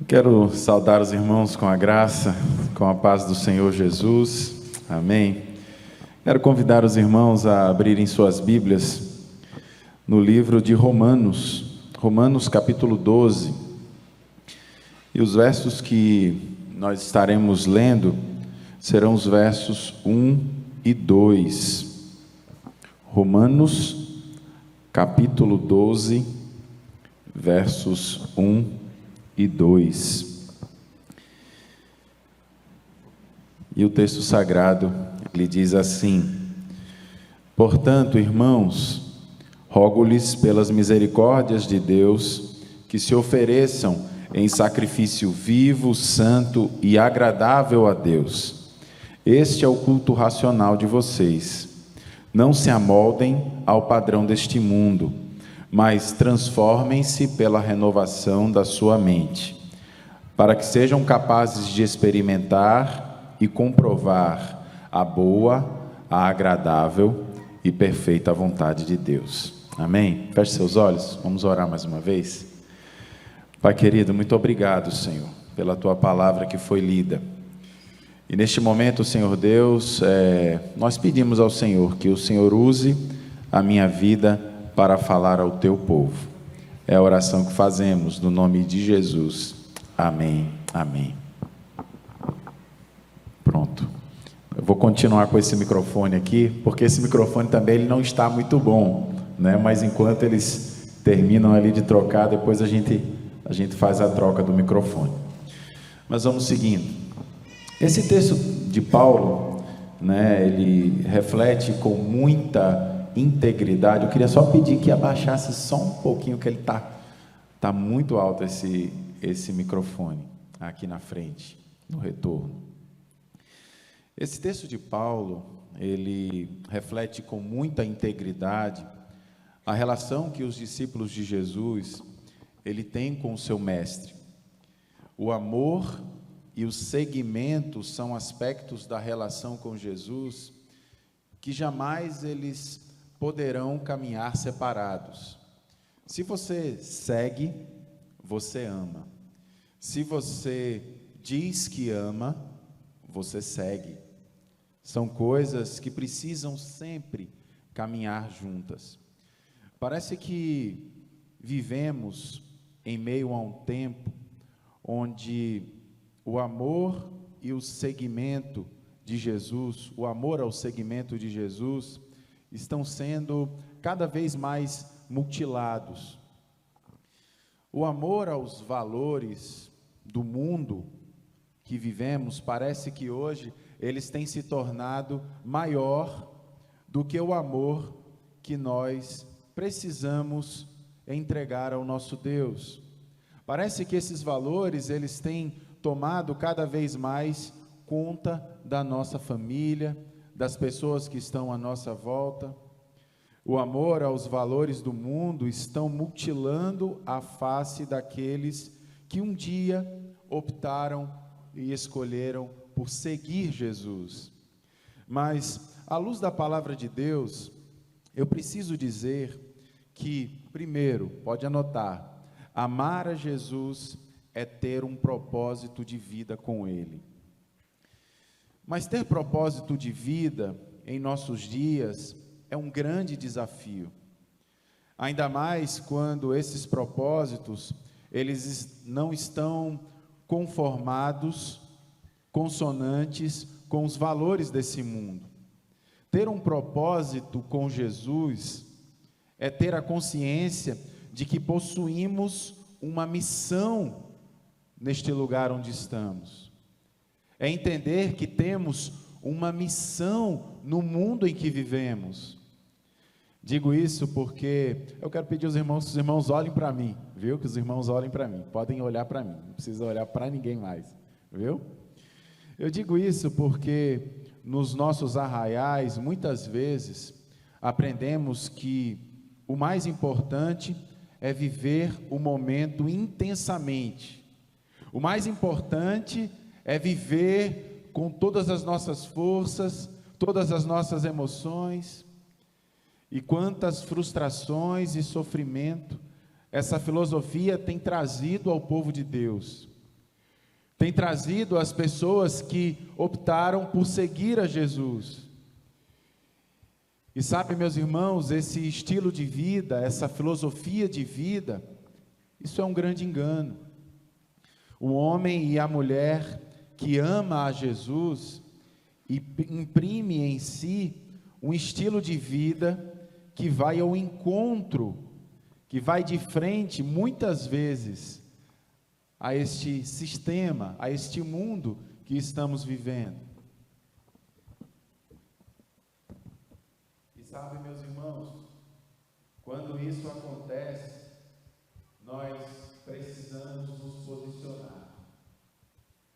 Quero saudar os irmãos com a graça, com a paz do Senhor Jesus. Amém. Quero convidar os irmãos a abrirem suas Bíblias no livro de Romanos, Romanos capítulo 12. E os versos que nós estaremos lendo serão os versos 1 e 2. Romanos capítulo 12, versos 1 e 2. E o texto sagrado, ele diz assim: Portanto, irmãos, rogo-lhes pelas misericórdias de Deus, que se ofereçam em sacrifício vivo, santo e agradável a Deus. Este é o culto racional de vocês. Não se amoldem ao padrão deste mundo, mas transformem-se pela renovação da sua mente, para que sejam capazes de experimentar e comprovar a boa, a agradável e perfeita vontade de Deus. Amém? Feche seus olhos, vamos orar mais uma vez. Pai querido, muito obrigado, Senhor, pela Tua palavra que foi lida. E neste momento, Senhor Deus, nós pedimos ao Senhor que o Senhor use a minha vida para falar ao Teu povo. É a oração que fazemos no nome de Jesus. Amém, amém. Pronto. Eu vou continuar com esse microfone aqui, porque esse microfone também ele não está muito bom, né? Mas enquanto eles terminam ali de trocar, depois a gente faz a troca do microfone. Mas vamos seguindo. Esse texto de Paulo, né, ele reflete com muita integridade. Eu queria só pedir que abaixasse só um pouquinho, que ele tá muito alto esse microfone aqui na frente, no retorno. Esse texto de Paulo, ele reflete com muita integridade a relação que os discípulos de Jesus ele tem com o seu mestre. O amor e o seguimento são aspectos da relação com Jesus que jamais eles poderão caminhar separados. Se você segue, você ama. Se você diz que ama, você segue. São coisas que precisam sempre caminhar juntas. Parece que vivemos em meio a um tempo onde o amor e o seguimento de Jesus, o amor ao seguimento de Jesus, estão sendo cada vez mais mutilados. O amor aos valores do mundo que vivemos, parece que hoje eles têm se tornado maior do que o amor que nós precisamos entregar ao nosso Deus. Parece que esses valores, eles têm tomado cada vez mais conta da nossa família, das pessoas que estão à nossa volta. O amor aos valores do mundo estão mutilando a face daqueles que um dia optaram e escolheram por seguir Jesus. Mas, à luz da palavra de Deus, eu preciso dizer que, primeiro, pode anotar, amar a Jesus é ter um propósito de vida com Ele. Mas ter propósito de vida em nossos dias é um grande desafio. Ainda mais quando esses propósitos, eles não estão conformados, consonantes com os valores desse mundo. Ter um propósito com Jesus é ter a consciência de que possuímos uma missão neste lugar onde estamos. É entender que temos uma missão no mundo em que vivemos. Digo isso porque eu quero pedir aos irmãos que os irmãos olhem para mim, viu? Que os irmãos olhem para mim, podem olhar para mim, não precisa olhar para ninguém mais, viu? Eu digo isso porque nos nossos arraiais, muitas vezes, aprendemos que o mais importante é viver o momento intensamente. O mais importante é viver com todas as nossas forças, todas as nossas emoções. E quantas frustrações e sofrimento essa filosofia tem trazido ao povo de Deus. tem trazido as pessoas que optaram por seguir a Jesus. E sabe, meus irmãos, esse estilo de vida, essa filosofia de vida, isso é um grande engano. O homem e a mulher que ama a Jesus e imprime em si um estilo de vida que vai ao encontro, que vai de frente, muitas vezes, a este sistema, a este mundo que estamos vivendo. E sabe, meus irmãos, quando isso acontece, nós precisamos nos posicionar.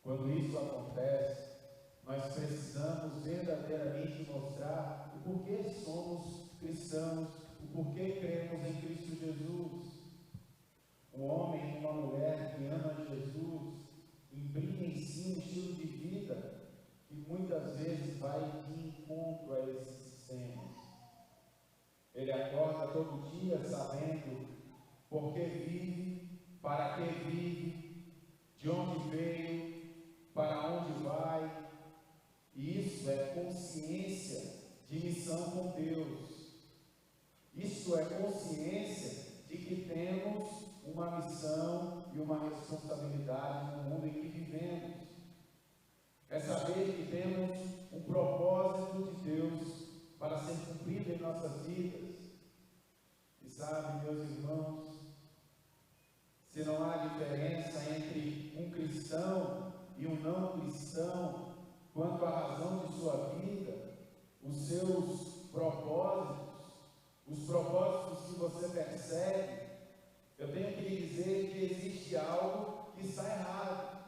Quando isso acontece, nós precisamos verdadeiramente mostrar o porquê somos cristãos, o porquê cremos em Cristo Jesus. Um homem e uma mulher que ama Jesus imprime em si um estilo de vida que muitas vezes vai de encontro a esses sistemas. Ele acorda todo dia sabendo por que vive, para que vive, de onde veio, para onde vai. E isso é consciência de missão com Deus. Isso é consciência de que temos uma missão e uma responsabilidade no mundo em que vivemos. É saber que temos um propósito de Deus para ser cumprido em nossas vidas. E sabe, meus irmãos, se não há diferença entre um cristão e um não cristão quanto à razão de sua vida, os seus propósitos, os propósitos que você persegue, eu tenho que lhe dizer que existe algo que está errado,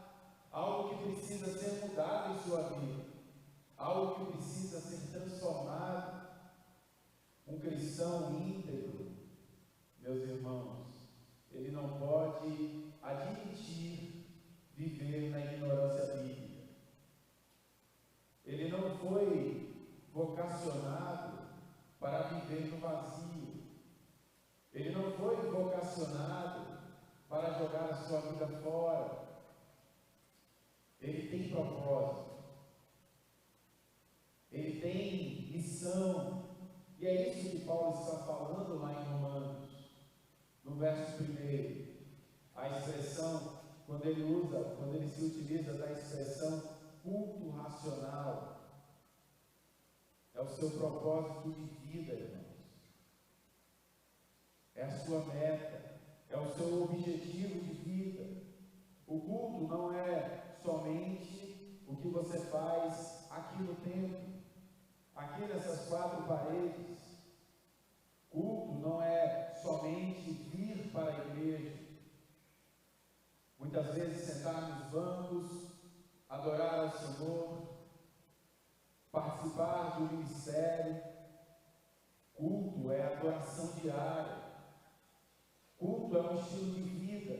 algo que precisa ser mudado em sua vida, algo que precisa ser transformado. Um cristão íntegro, meus irmãos, ele não pode admitir viver na ignorância bíblica. Ele não foi vocacionado para viver no vazio. Ele não foi vocacionado para jogar a sua vida fora. Ele tem propósito. Ele tem missão. E é isso que Paulo está falando lá em Romanos, no verso 1. A expressão, quando ele se utiliza da expressão culto racional, é o seu propósito de vida, irmãos. É a sua meta, é o seu objetivo de vida. O culto não é somente o que você faz aqui no templo, aqui nessas 4 paredes. Culto não é somente vir para a igreja, muitas vezes sentar nos bancos, adorar ao Senhor, participar do ministério. Culto é adoração diária. Culto é um estilo de vida,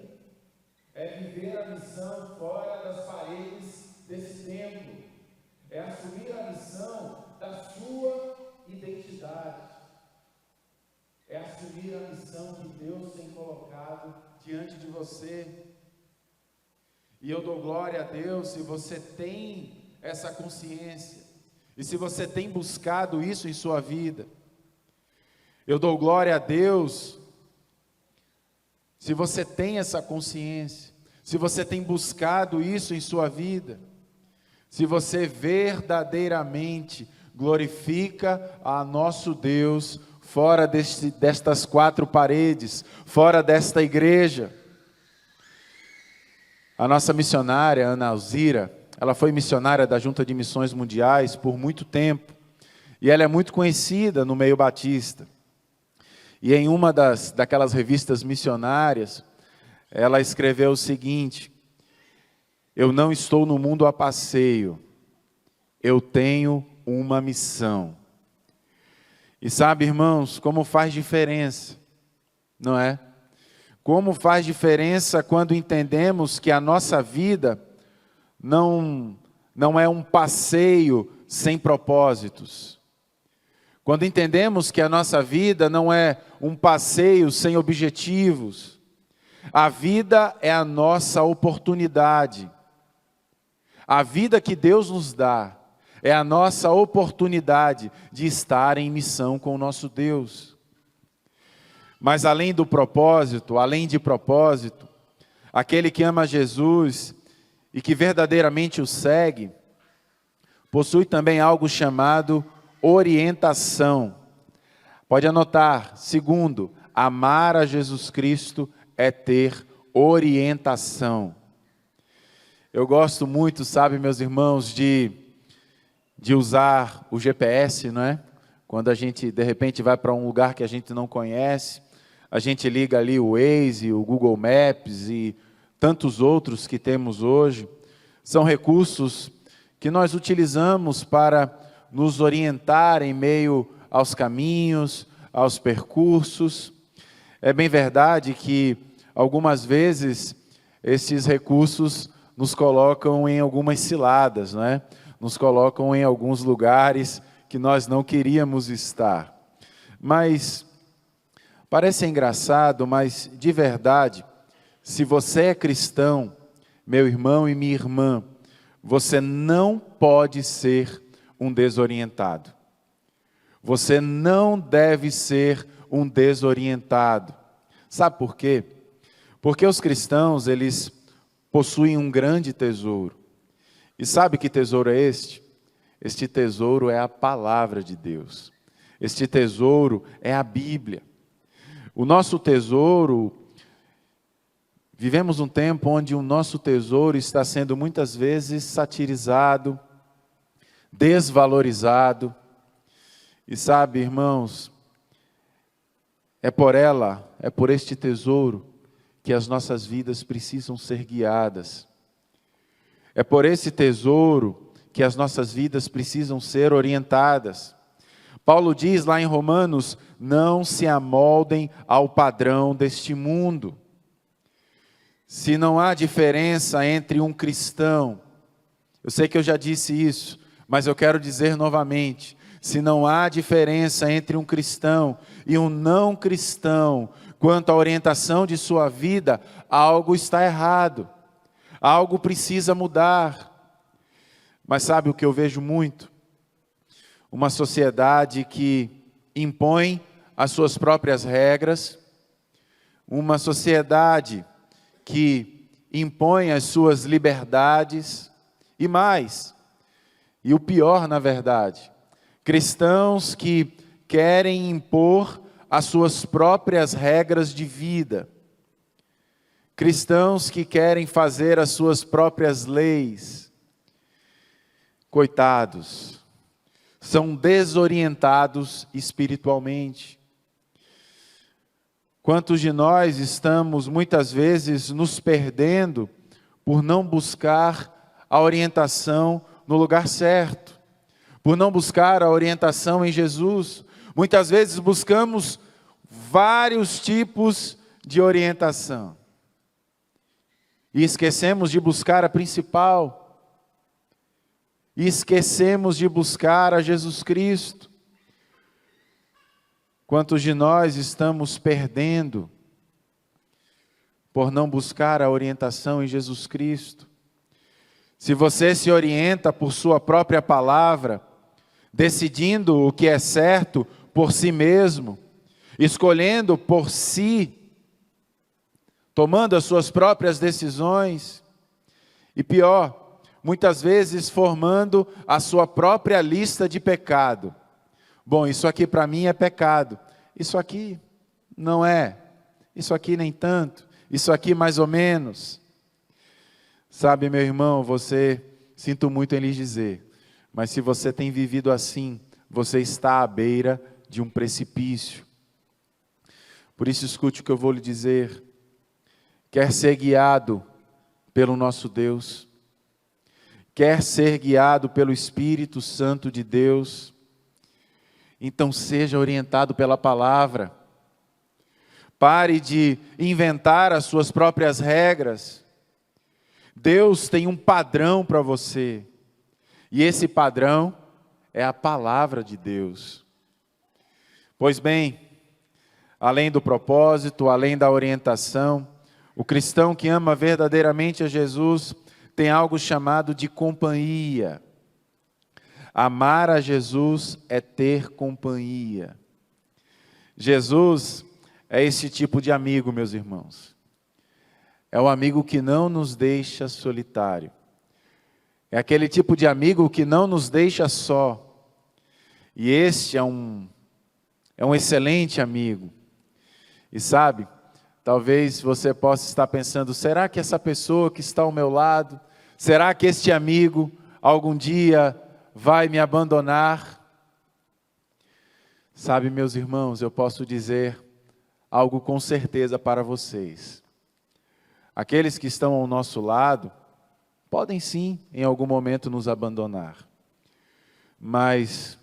é viver a missão fora das paredes desse templo, é assumir a missão da sua identidade, é assumir a missão que Deus tem colocado diante de você. E eu dou glória a Deus se você tem essa consciência, e se você tem buscado isso em sua vida. Eu dou glória a Deus se você tem essa consciência, se você tem buscado isso em sua vida, se você verdadeiramente glorifica a nosso Deus fora destas 4 paredes, fora desta igreja. A nossa missionária, Ana Alzira, ela foi missionária da Junta de Missões Mundiais por muito tempo, e ela é muito conhecida no meio batista. E em uma daquelas revistas missionárias, ela escreveu o seguinte: eu não estou no mundo a passeio, eu tenho uma missão. E sabe, irmãos, como faz diferença, não é? Como faz diferença quando entendemos que a nossa vida não é um passeio sem propósitos. Quando entendemos que a nossa vida não é um passeio sem objetivos. A vida é a nossa oportunidade. A vida que Deus nos dá é a nossa oportunidade de estar em missão com o nosso Deus. Mas além do propósito, além de propósito, aquele que ama Jesus e que verdadeiramente o segue, possui também algo chamado orientação. Pode anotar, segundo, amar a Jesus Cristo é ter orientação. Eu gosto muito, sabe, meus irmãos, de usar o GPS, não é? Quando a gente, de repente, vai para um lugar que a gente não conhece, a gente liga ali o Waze, o Google Maps e tantos outros que temos hoje. São recursos que nós utilizamos para nos orientar em meio aos caminhos, aos percursos. É bem verdade que, algumas vezes, esses recursos nos colocam em algumas ciladas, não é? Nos colocam em alguns lugares que nós não queríamos estar. Mas, parece engraçado, mas de verdade, se você é cristão, meu irmão e minha irmã, você não pode ser um desorientado. Você não deve ser um desorientado. Sabe por quê? Porque os cristãos, eles possuem um grande tesouro. E sabe que tesouro é este? Este tesouro é a palavra de Deus. Este tesouro é a Bíblia. O nosso tesouro, vivemos um tempo onde o nosso tesouro está sendo muitas vezes satirizado, desvalorizado. E sabe, irmãos, é por este tesouro que as nossas vidas precisam ser guiadas. É por esse tesouro que as nossas vidas precisam ser orientadas. Paulo diz lá em Romanos, não se amoldem ao padrão deste mundo. Se não há diferença entre um cristão, eu sei que eu já disse isso, mas eu quero dizer novamente, se não há diferença entre um cristão e um não cristão, quanto à orientação de sua vida, algo está errado, algo precisa mudar. Mas sabe o que eu vejo muito? Uma sociedade que impõe as suas próprias regras, uma sociedade que impõe as suas liberdades, e mais, e o pior na verdade, cristãos que querem impor as suas próprias regras de vida, cristãos que querem fazer as suas próprias leis. Coitados, são desorientados espiritualmente. Quantos de nós estamos muitas vezes nos perdendo por não buscar a orientação no lugar certo, por não buscar a orientação em Jesus. Muitas vezes buscamos vários tipos de orientação e esquecemos de buscar a principal, e esquecemos de buscar a Jesus Cristo. Quantos de nós estamos perdendo por não buscar a orientação em Jesus Cristo? Se você se orienta por sua própria palavra, decidindo o que é certo por si mesmo, escolhendo por si, tomando as suas próprias decisões, e pior, muitas vezes formando a sua própria lista de pecado. Bom, isso aqui para mim é pecado, isso aqui não é, isso aqui nem tanto, isso aqui mais ou menos. Sabe, meu irmão, sinto muito em lhes dizer, mas se você tem vivido assim, você está à beira de um precipício. Por isso escute o que eu vou lhe dizer. Quer ser guiado pelo nosso Deus? Quer ser guiado pelo Espírito Santo de Deus? Então seja orientado pela palavra. Pare de inventar as suas próprias regras. Deus tem um padrão para você. E esse padrão é a palavra de Deus. Pois bem, além do propósito, além da orientação, o cristão que ama verdadeiramente a Jesus tem algo chamado de companhia. Amar a Jesus é ter companhia. Jesus é esse tipo de amigo, meus irmãos. É o amigo que não nos deixa solitário. É aquele tipo de amigo que não nos deixa só. E este é um excelente amigo. E sabe, talvez você possa estar pensando, será que essa pessoa que está ao meu lado, será que este amigo algum dia vai me abandonar? Sabe, meus irmãos, eu posso dizer algo com certeza para vocês. Aqueles que estão ao nosso lado, podem sim, em algum momento, nos abandonar. Mas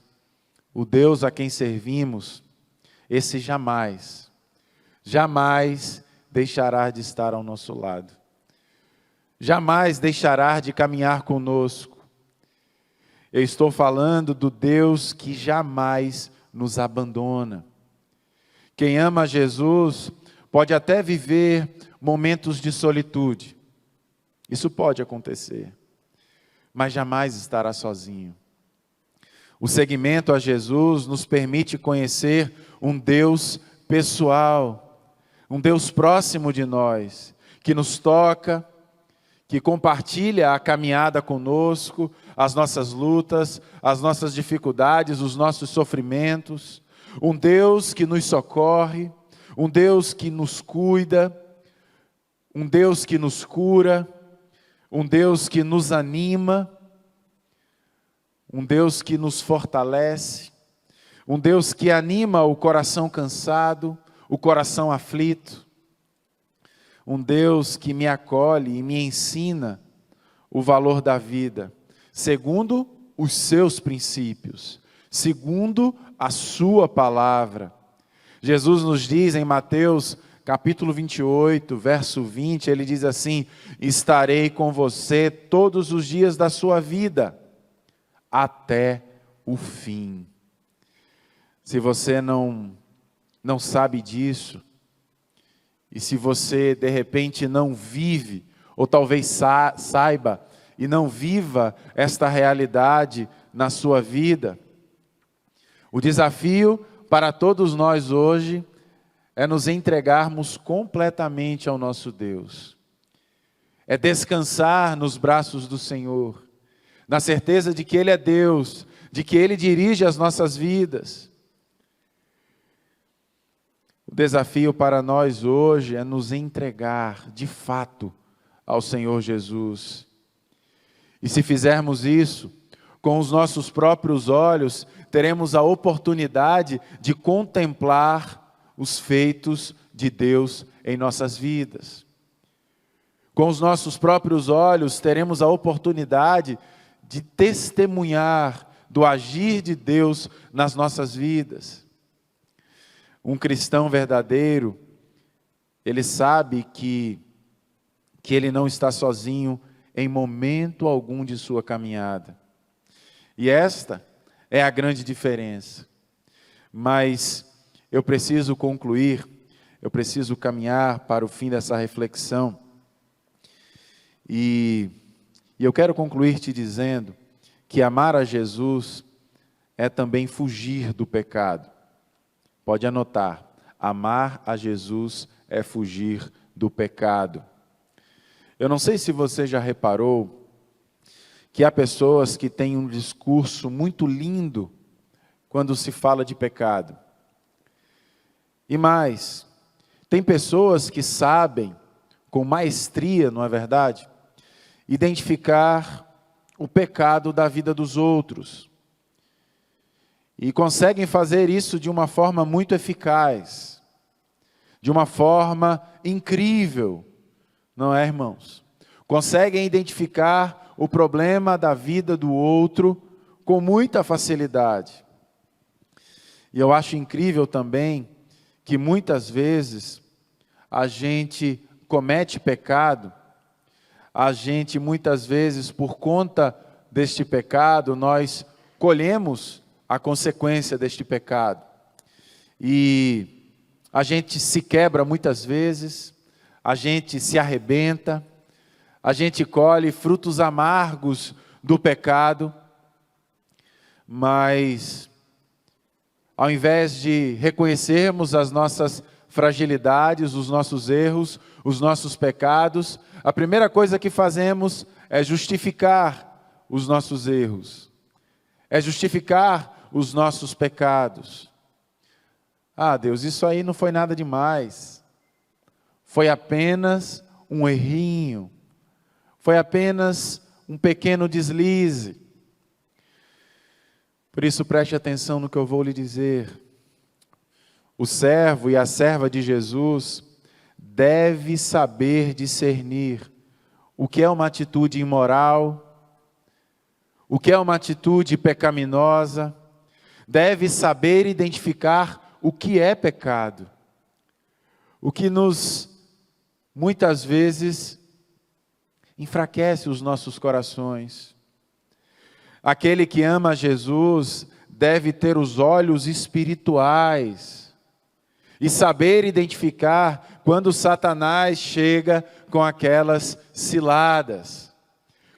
o Deus a quem servimos, esse jamais deixará de estar ao nosso lado. Jamais deixará de caminhar conosco. Eu estou falando do Deus que jamais nos abandona. Quem ama Jesus pode até viver momentos de solitude. Isso pode acontecer, mas jamais estará sozinho. O seguimento a Jesus nos permite conhecer um Deus pessoal, um Deus próximo de nós, que nos toca, que compartilha a caminhada conosco, as nossas lutas, as nossas dificuldades, os nossos sofrimentos. Um Deus que nos socorre, um Deus que nos cuida, um Deus que nos cura, um Deus que nos anima, um Deus que nos fortalece, um Deus que anima o coração cansado, o coração aflito, um Deus que me acolhe e me ensina o valor da vida, segundo os seus princípios, segundo a sua palavra. Jesus nos diz em Mateus capítulo 28, verso 20, ele diz assim: estarei com você todos os dias da sua vida, até o fim. Se você não sabe disso, e se você de repente não vive, ou talvez saiba e não viva esta realidade na sua vida, o desafio para todos nós hoje é nos entregarmos completamente ao nosso Deus. É descansar nos braços do Senhor, na certeza de que Ele é Deus, de que Ele dirige as nossas vidas. O desafio para nós hoje é nos entregar, de fato, ao Senhor Jesus. E se fizermos isso, com os nossos próprios olhos, teremos a oportunidade de contemplar os feitos de Deus em nossas vidas. Com os nossos próprios olhos, teremos a oportunidade de testemunhar do agir de Deus nas nossas vidas. Um cristão verdadeiro, ele sabe que ele não está sozinho em momento algum de sua caminhada. E esta é a grande diferença. Mas eu preciso concluir, eu preciso caminhar para o fim dessa reflexão. E eu quero concluir te dizendo que amar a Jesus é também fugir do pecado. Pode anotar, amar a Jesus é fugir do pecado. Eu não sei se você já reparou que há pessoas que têm um discurso muito lindo quando se fala de pecado. E mais, tem pessoas que sabem, com maestria, não é verdade, identificar o pecado da vida dos outros. E conseguem fazer isso de uma forma muito eficaz, de uma forma incrível, não é, irmãos? Conseguem identificar o problema da vida do outro com muita facilidade. E eu acho incrível também que muitas vezes a gente comete pecado, a gente muitas vezes por conta deste pecado, nós colhemos a consequência deste pecado. E a gente se quebra muitas vezes, a gente se arrebenta, a gente colhe frutos amargos do pecado, mas ao invés de reconhecermos as nossas fragilidades, os nossos erros, os nossos pecados, a primeira coisa que fazemos é justificar os nossos erros, é justificar os nossos pecados. Ah, Deus, isso aí não foi nada demais, foi apenas um errinho, foi apenas um pequeno deslize. Por isso preste atenção no que eu vou lhe dizer. O servo e a serva de Jesus deve saber discernir o que é uma atitude imoral, o que é uma atitude pecaminosa, deve saber identificar o que é pecado, o que muitas vezes enfraquece os nossos corações. Aquele que ama Jesus deve ter os olhos espirituais e saber identificar quando Satanás chega com aquelas ciladas,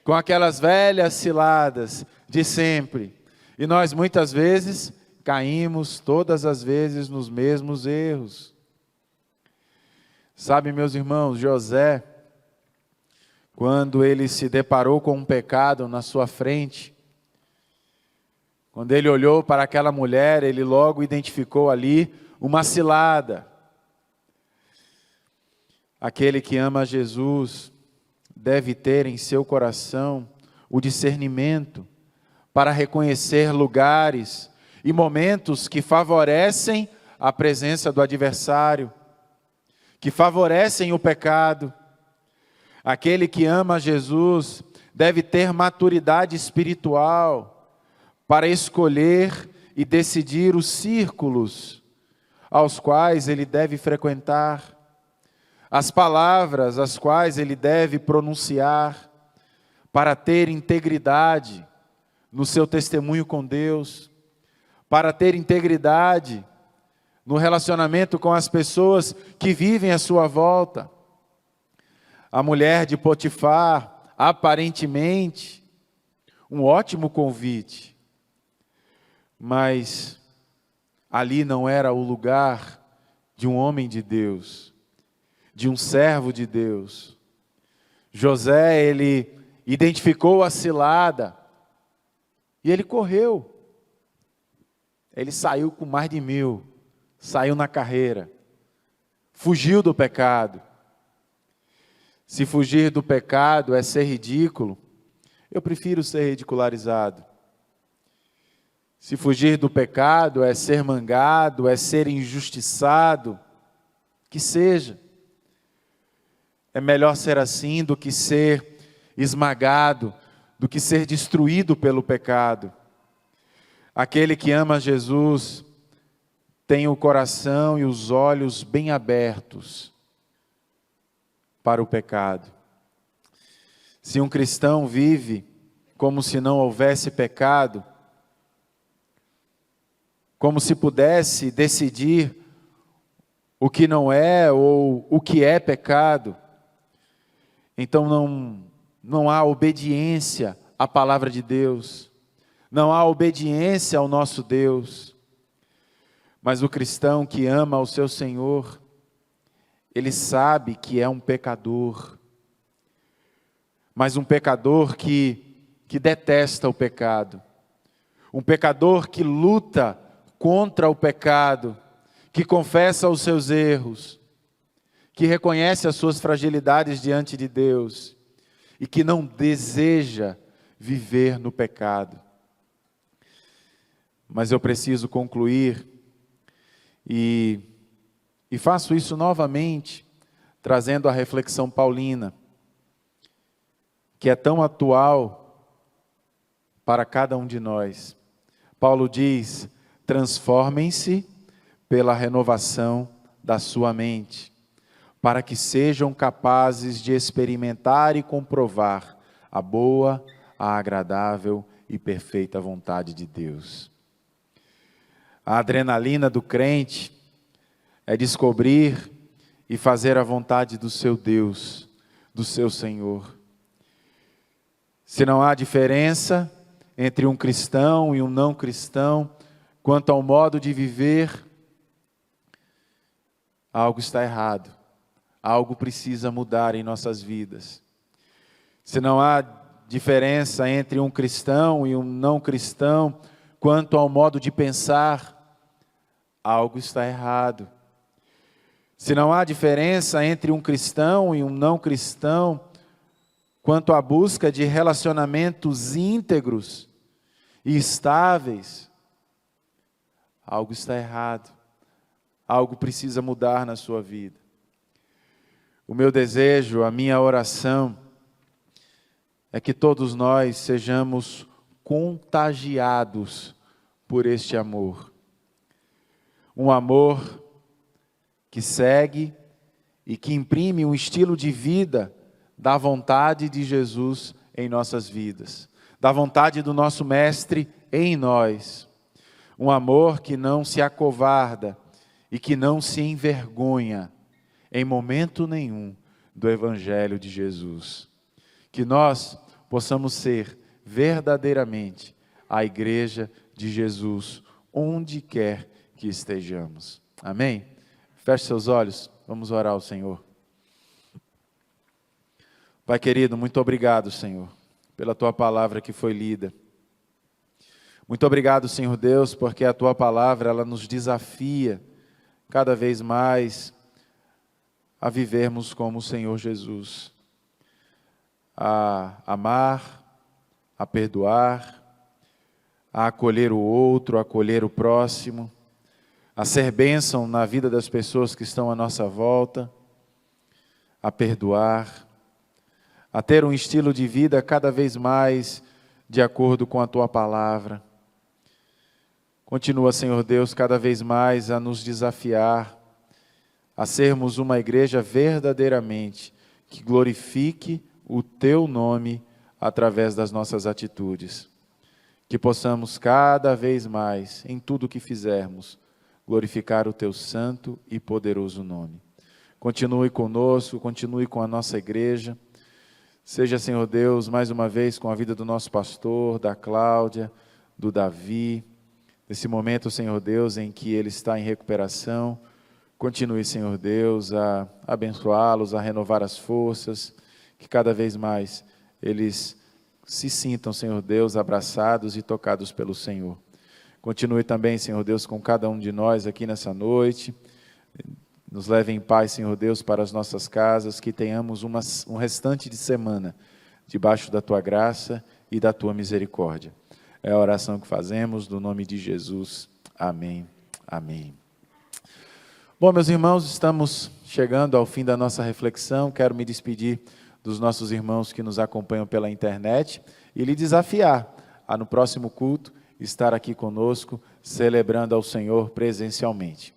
com aquelas velhas ciladas de sempre. E nós muitas vezes caímos todas as vezes nos mesmos erros. Sabe, meus irmãos, José, quando ele se deparou com um pecado na sua frente, quando ele olhou para aquela mulher, ele logo identificou ali uma cilada. Aquele que ama Jesus deve ter em seu coração o discernimento para reconhecer lugares e momentos que favorecem a presença do adversário, que favorecem o pecado. Aquele que ama Jesus deve ter maturidade espiritual para escolher e decidir os círculos aos quais ele deve frequentar, as palavras as quais ele deve pronunciar, para ter integridade no seu testemunho com Deus, para ter integridade no relacionamento com as pessoas que vivem à sua volta. A mulher de Potifar, aparentemente, um ótimo convite, mas ali não era o lugar de um homem de Deus, de um servo de Deus. José, ele identificou a cilada e ele correu. Ele saiu com mais de 1000, saiu na carreira, fugiu do pecado. Se fugir do pecado é ser ridículo, eu prefiro ser ridicularizado. Se fugir do pecado é ser mangado, é ser injustiçado, que seja. É melhor ser assim do que ser esmagado, do que ser destruído pelo pecado. Aquele que ama Jesus tem o coração e os olhos bem abertos para o pecado. Se um cristão vive como se não houvesse pecado, como se pudesse decidir o que não é ou o que é pecado, então não há obediência à palavra de Deus, não há obediência ao nosso Deus. Mas o cristão que ama o seu Senhor, ele sabe que é um pecador, mas um pecador que detesta o pecado, um pecador que luta contra o pecado, que confessa os seus erros, que reconhece as suas fragilidades diante de Deus e que não deseja viver no pecado. Mas eu preciso concluir e faço isso novamente, trazendo a reflexão paulina, que é tão atual para cada um de nós. Paulo diz: transformem-se pela renovação da sua mente, para que sejam capazes de experimentar e comprovar a boa, a agradável e perfeita vontade de Deus. A adrenalina do crente é descobrir e fazer a vontade do seu Deus, do seu Senhor. Se não há diferença entre um cristão e um não cristão, quanto ao modo de viver, algo está errado. Algo precisa mudar em nossas vidas. Se não há diferença entre um cristão e um não cristão, quanto ao modo de pensar, algo está errado. Se não há diferença entre um cristão e um não cristão, quanto à busca de relacionamentos íntegros e estáveis, algo está errado. Algo precisa mudar na sua vida. O meu desejo, a minha oração, é que todos nós sejamos contagiados por este amor. Um amor que segue e que imprime um estilo de vida da vontade de Jesus em nossas vidas, da vontade do nosso Mestre em nós. Um amor que não se acovarda e que não se envergonha em momento nenhum do Evangelho de Jesus. Que nós possamos ser verdadeiramente a igreja de Jesus, onde quer que estejamos. Amém? Feche seus olhos, vamos orar ao Senhor. Pai querido, muito obrigado, Senhor, pela Tua palavra que foi lida. Muito obrigado, Senhor Deus, porque a Tua palavra, ela nos desafia cada vez mais a vivermos como o Senhor Jesus. A amar, a perdoar, a acolher o outro, a acolher o próximo, a ser bênção na vida das pessoas que estão à nossa volta, a perdoar, a ter um estilo de vida cada vez mais de acordo com a Tua palavra. Continua, Senhor Deus, cada vez mais a nos desafiar a sermos uma igreja verdadeiramente que glorifique o Teu nome através das nossas atitudes. Que possamos cada vez mais, em tudo o que fizermos, glorificar o Teu santo e poderoso nome. Continue conosco, continue com a nossa igreja. Seja, Senhor Deus, mais uma vez com a vida do nosso pastor, da Cláudia, do Davi. Nesse momento, Senhor Deus, em que ele está em recuperação, continue, Senhor Deus, a abençoá-los, a renovar as forças, que cada vez mais eles se sintam, Senhor Deus, abraçados e tocados pelo Senhor. Continue também, Senhor Deus, com cada um de nós aqui nessa noite. Nos leve em paz, Senhor Deus, para as nossas casas, que tenhamos um restante de semana debaixo da Tua graça e da Tua misericórdia. É a oração que fazemos, no nome de Jesus. Amém. Amém. Bom, meus irmãos, estamos chegando ao fim da nossa reflexão. Quero me despedir dos nossos irmãos que nos acompanham pela internet e lhe desafiar a, no próximo culto, estar aqui conosco, celebrando ao Senhor presencialmente.